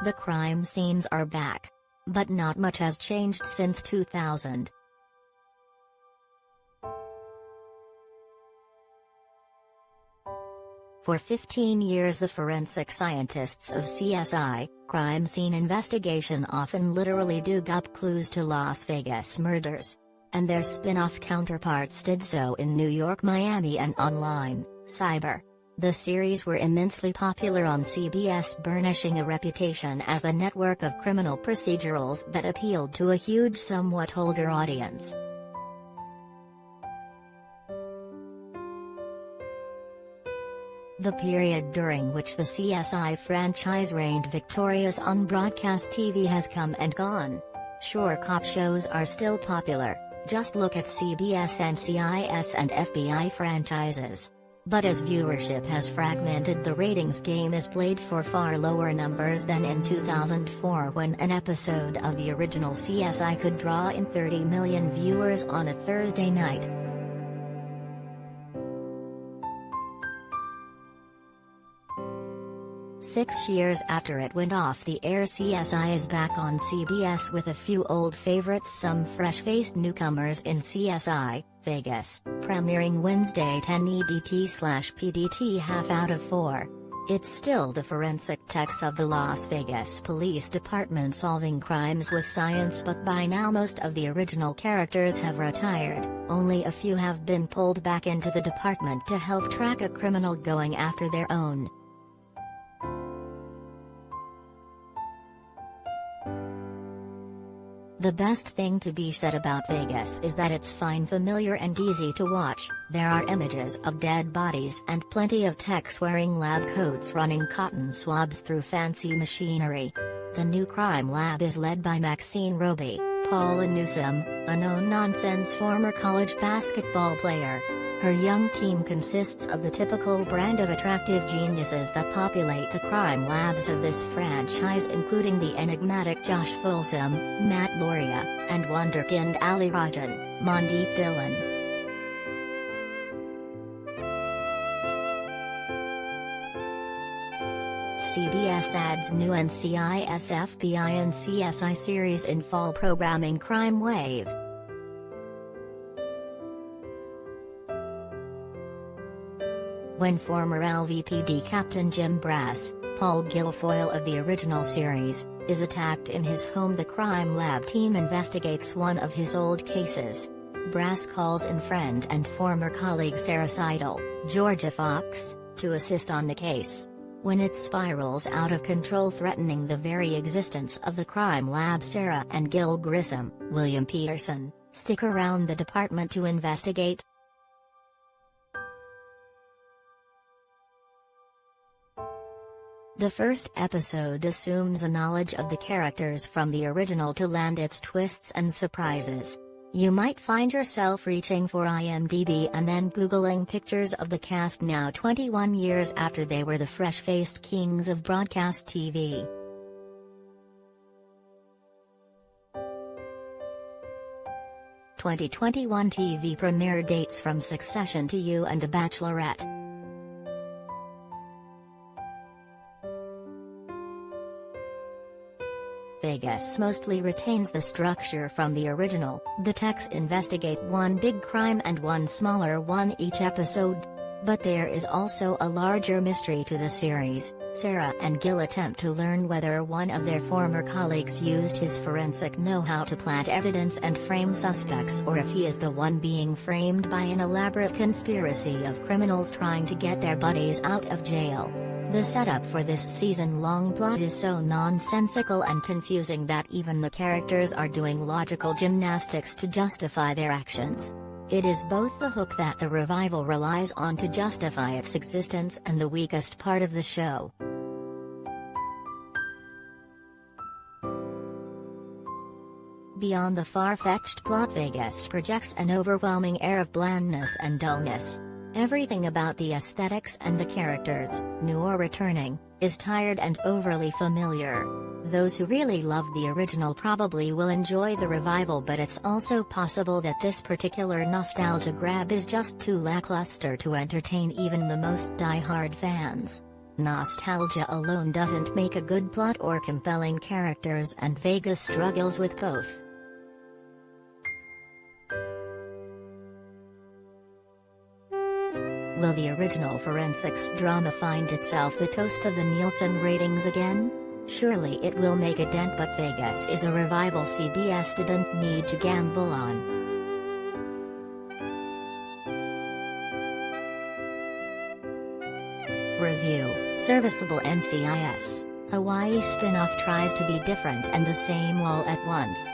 The crime scenes are back. But not much has changed since 2000. For 15 years the forensic scientists of CSI, crime scene investigation, often literally dug up clues to Las Vegas murders. And their spin-off counterparts did so in New York, Miami and online, cyber. The series were immensely popular on CBS, burnishing a reputation as the network of criminal procedurals that appealed to a huge, somewhat older audience. The period during which the CSI franchise reigned victorious on broadcast TV has come and gone. Sure, cop shows are still popular, just look at CBS and NCIS and FBI franchises. But as viewership has fragmented, the ratings game is played for far lower numbers than in 2004, when an episode of the original CSI could draw in 30 million viewers on a Thursday night. Six years after it went off the air, CSI is back on CBS with a few old favorites, some fresh-faced newcomers in CSI Vegas, premiering Wednesday 10 EDT/PDT half out of 4. It's still the forensic techs of the Las Vegas Police Department solving crimes with science, but by now most of the original characters have retired. Only a few have been pulled back into the department to help track a criminal going after their own. The best thing to be said about Vegas is that it's fine, familiar and easy to watch. There are images of dead bodies and plenty of techs wearing lab coats running cotton swabs through fancy machinery. The new crime lab is led by Maxine Roby, Paula Newsome, a no-nonsense former college basketball player. Her young team consists of the typical brand of attractive geniuses that populate the crime labs of this franchise, including the enigmatic Josh Folsom, Matt Loria, and wonderkind Ali Rajan, Mandeep Dhillon. CBS adds new NCIS, FBI and CSI series in fall programming. Crime Wave. When former LVPD Captain Jim Brass, Paul Guilfoyle of the original series, is attacked in his home, the crime lab team investigates one of his old cases. Brass calls in friend and former colleague Sarah Seidel, Georgia Fox, to assist on the case. When it spirals out of control, threatening the very existence of the crime lab, Sarah and Gil Grissom, William Peterson, stick around the department to investigate. The first episode assumes a knowledge of the characters from the original to land its twists and surprises. You might find yourself reaching for IMDb and then Googling pictures of the cast now 21 years after they were the fresh-faced kings of broadcast TV. '21 TV premiere dates from Succession to You and The Bachelorette. Vegas mostly retains the structure from the original. The techs investigate one big crime and one smaller one each episode. But there is also a larger mystery to the series. Sarah and Gil attempt to learn whether one of their former colleagues used his forensic know-how to plant evidence and frame suspects, or if he is the one being framed by an elaborate conspiracy of criminals trying to get their buddies out of jail. The setup for this season-long plot is so nonsensical and confusing that even the characters are doing logical gymnastics to justify their actions. It is both the hook that the revival relies on to justify its existence and the weakest part of the show. Beyond the far-fetched plot, Vegas projects an overwhelming air of blandness and dullness. Everything about the aesthetics and the characters, new or returning, is tired and overly familiar. Those who really loved the original probably will enjoy the revival, but it's also possible that this particular nostalgia grab is just too lackluster to entertain even the most die-hard fans. Nostalgia alone doesn't make a good plot or compelling characters, and Vegas struggles with both. Will the original forensics drama find itself the toast of the Nielsen ratings again? Surely it will make a dent, but Vegas is a revival CBS didn't need to gamble on. Review: Serviceable NCIS. Hawaii spinoff tries to be different and the same all at once.